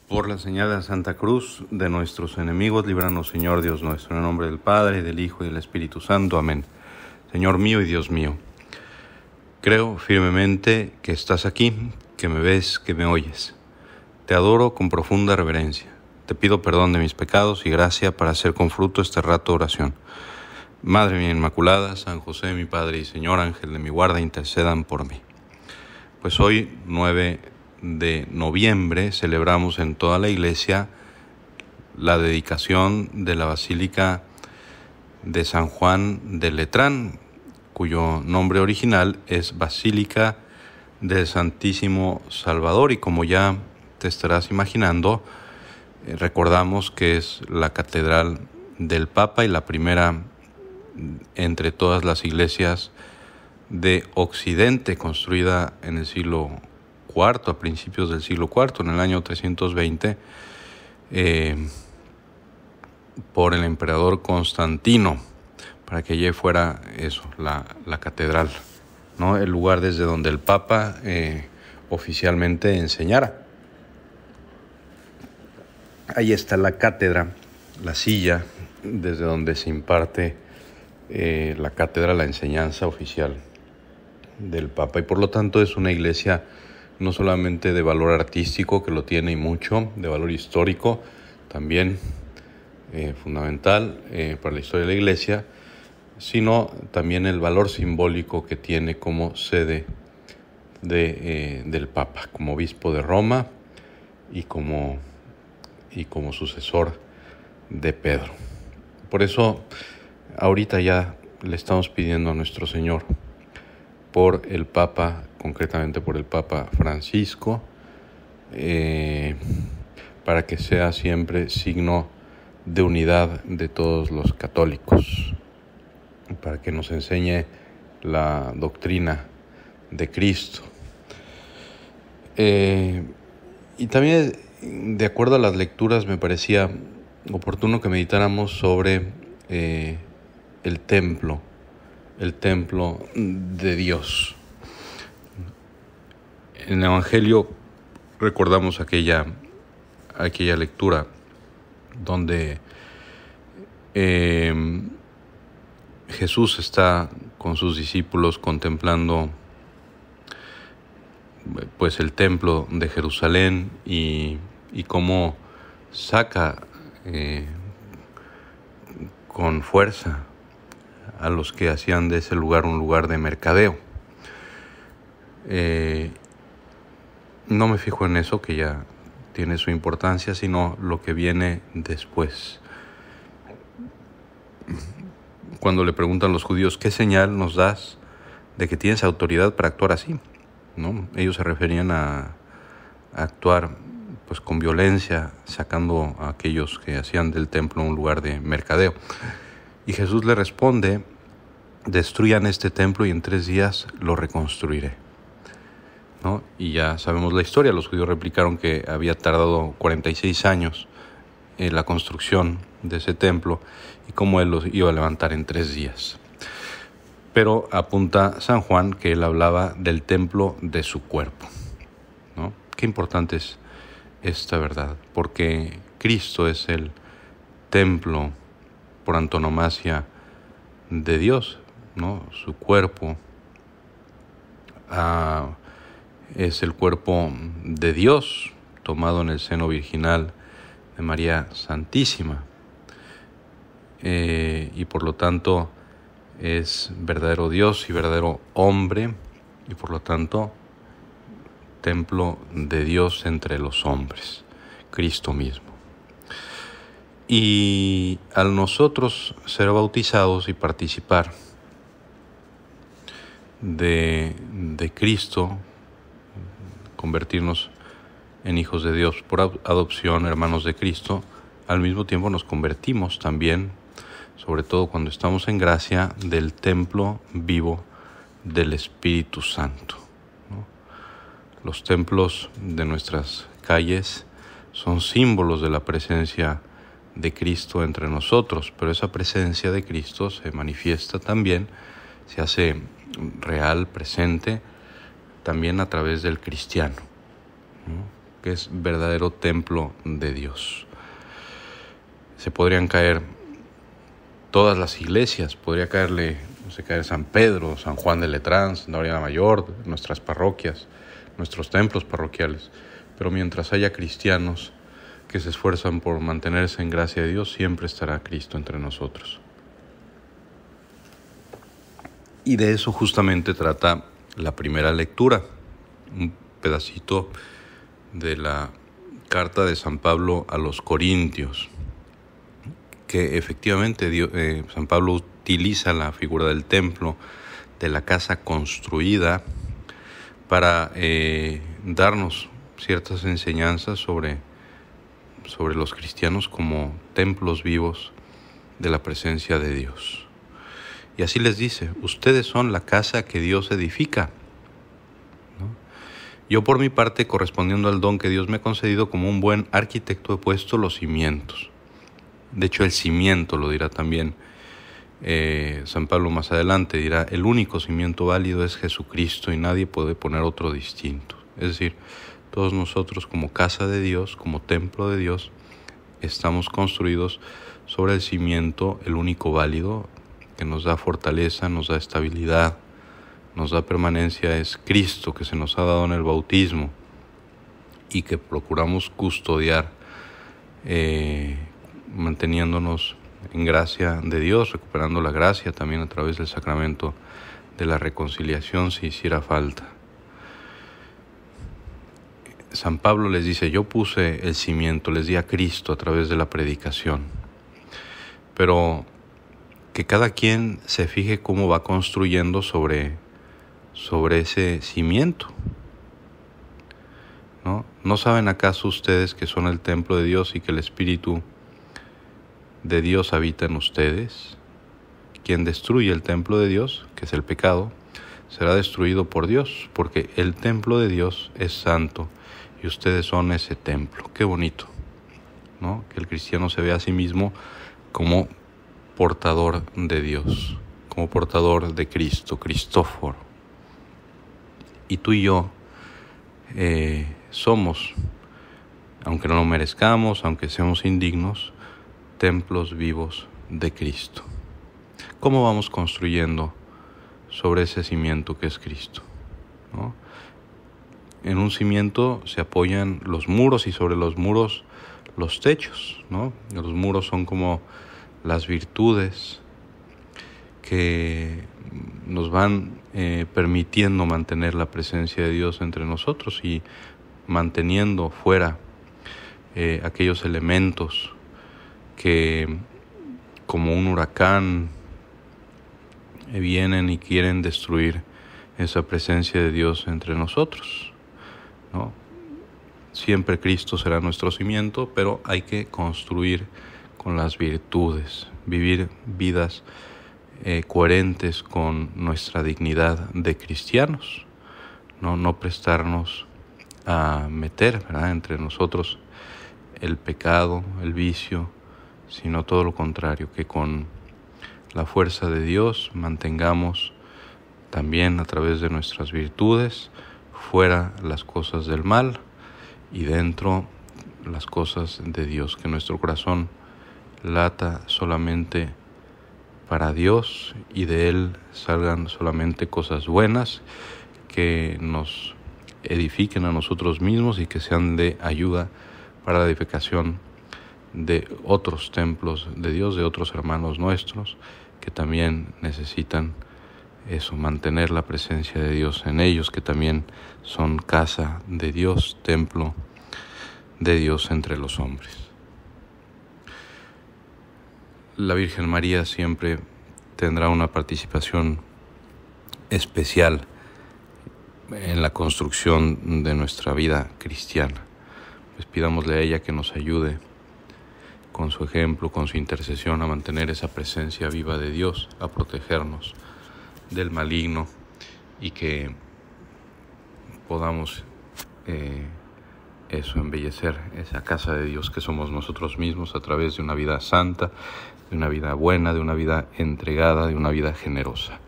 Por la señal de la Santa Cruz de nuestros enemigos, líbranos, Señor Dios nuestro, en el nombre del Padre, del Hijo y del Espíritu Santo. Amén. Señor mío y Dios mío, creo firmemente que estás aquí, que me ves, que me oyes. Te adoro con profunda reverencia. Te pido perdón de mis pecados y gracia para hacer con fruto este rato de oración. Madre mía Inmaculada, San José, mi Padre y Señor, ángel de mi guarda, intercedan por mí. Pues hoy, 9 de noviembre, celebramos en toda la Iglesia la dedicación de la Basílica de San Juan de Letrán, cuyo nombre original es Basílica del Santísimo Salvador, y como ya te estarás imaginando, recordamos que es la catedral del Papa y la primera entre todas las iglesias de Occidente, construida en el siglo IV, a principios del siglo IV, en el año 320, por el emperador Constantino, para que allí fuera eso, la catedral, ¿no? El lugar desde donde el Papa oficialmente enseñara. Ahí está la cátedra, la silla, desde donde se imparte la cátedra, la enseñanza oficial del Papa, y por lo tanto es una iglesia no solamente de valor artístico, que lo tiene y mucho, de valor histórico también fundamental para la historia de la iglesia, sino también el valor simbólico que tiene como sede del Papa, como obispo de Roma y como sucesor de Pedro. Por eso ahorita ya le estamos pidiendo a nuestro Señor por el Papa, concretamente por el Papa Francisco, para que sea siempre signo de unidad de todos los católicos, para que nos enseñe la doctrina de Cristo. Y también, de acuerdo a las lecturas, me parecía oportuno que meditáramos sobre el templo de Dios. En el Evangelio recordamos aquella lectura donde Jesús está con sus discípulos contemplando pues el templo de Jerusalén y cómo saca con fuerza a los que hacían de ese lugar un lugar de mercadeo. No me fijo en eso, que ya tiene su importancia, sino lo que viene después. Cuando le preguntan los judíos, ¿qué señal nos das de que tienes autoridad para actuar así? ¿No? Ellos se referían a actuar pues con violencia, sacando a aquellos que hacían del templo un lugar de mercadeo. Y Jesús le responde: destruyan este templo y en 3 días lo reconstruiré, ¿no? Y ya sabemos la historia. Los judíos replicaron que había tardado 46 años en la construcción de ese templo y cómo él los iba a levantar en 3 días. Pero apunta San Juan que él hablaba del templo de su cuerpo, ¿no? Qué importante es esta verdad, porque Cristo es el templo por antonomasia de Dios, ¿no? Su cuerpo es el cuerpo de Dios, tomado en el seno virginal de María Santísima, y por lo tanto es verdadero Dios y verdadero hombre, y por lo tanto templo de Dios entre los hombres, Cristo mismo. Y al nosotros ser bautizados y participar de Cristo, convertirnos en hijos de Dios por adopción, hermanos de Cristo, al mismo tiempo nos convertimos también, sobre todo cuando estamos en gracia, del templo vivo del Espíritu Santo, ¿no? Los templos de nuestras calles son símbolos de la presencia de Cristo entre nosotros, pero esa presencia de Cristo se manifiesta también, se hace real, presente, también a través del cristiano, ¿no? que es verdadero templo de Dios. Se podrían caer todas las iglesias, podría caer San Pedro, San Juan de Letrán, Santa María la Mayor, nuestras parroquias, nuestros templos parroquiales, pero mientras haya cristianos que se esfuerzan por mantenerse en gracia de Dios, siempre estará Cristo entre nosotros. Y de eso justamente trata la primera lectura, un pedacito de la carta de San Pablo a los Corintios, que efectivamente San Pablo utiliza la figura del templo, de la casa construida, para darnos ciertas enseñanzas sobre los cristianos como templos vivos de la presencia de Dios. Y así les dice: ustedes son la casa que Dios edifica, ¿no? Yo por mi parte, correspondiendo al don que Dios me ha concedido como un buen arquitecto, he puesto los cimientos. De hecho, el cimiento lo dirá también San Pablo más adelante, dirá: el único cimiento válido es Jesucristo y nadie puede poner otro distinto. Es decir, todos nosotros como casa de Dios, como templo de Dios, estamos construidos sobre el cimiento, el único válido, que nos da fortaleza, nos da estabilidad, nos da permanencia, es Cristo, que se nos ha dado en el bautismo y que procuramos custodiar, manteniéndonos en gracia de Dios, recuperando la gracia también a través del sacramento de la reconciliación si hiciera falta. San Pablo les dice: yo puse el cimiento, les di a Cristo a través de la predicación, pero que cada quien se fije cómo va construyendo sobre ese cimiento, ¿no? ¿No saben acaso ustedes que son el templo de Dios y que el Espíritu de Dios habita en ustedes? Quien destruye el templo de Dios, que es el pecado, será destruido por Dios, porque el templo de Dios es santo y ustedes son ese templo. Qué bonito, ¿no? Que el cristiano se vea a sí mismo como portador de Dios, como portador de Cristo, Cristóforo. Y tú y yo somos, aunque no lo merezcamos, aunque seamos indignos, templos vivos de Cristo. ¿Cómo vamos construyendo sobre ese cimiento que es Cristo, ¿no? En un cimiento se apoyan los muros y sobre los muros los techos, ¿no? Los muros son como las virtudes que nos van permitiendo mantener la presencia de Dios entre nosotros y manteniendo fuera aquellos elementos que, como un huracán, vienen y quieren destruir esa presencia de Dios entre nosotros, ¿no? Siempre Cristo será nuestro cimiento, pero hay que construir con las virtudes, vivir vidas coherentes con nuestra dignidad de cristianos, no prestarnos a meter, ¿verdad?, entre nosotros el pecado, el vicio, sino todo lo contrario, que con la fuerza de Dios mantengamos también a través de nuestras virtudes fuera las cosas del mal y dentro las cosas de Dios, que nuestro corazón lata solamente para Dios y de Él salgan solamente cosas buenas que nos edifiquen a nosotros mismos y que sean de ayuda para la edificación de otros templos de Dios, de otros hermanos nuestros que también necesitan eso, mantener la presencia de Dios en ellos, que también son casa de Dios, templo de Dios entre los hombres. La Virgen María siempre tendrá una participación especial en la construcción de nuestra vida cristiana. Pues pidámosle a ella que nos ayude con su ejemplo, con su intercesión, a mantener esa presencia viva de Dios, a protegernos del maligno y que podamos embellecer esa casa de Dios que somos nosotros mismos a través de una vida santa, de una vida buena, de una vida entregada, de una vida generosa.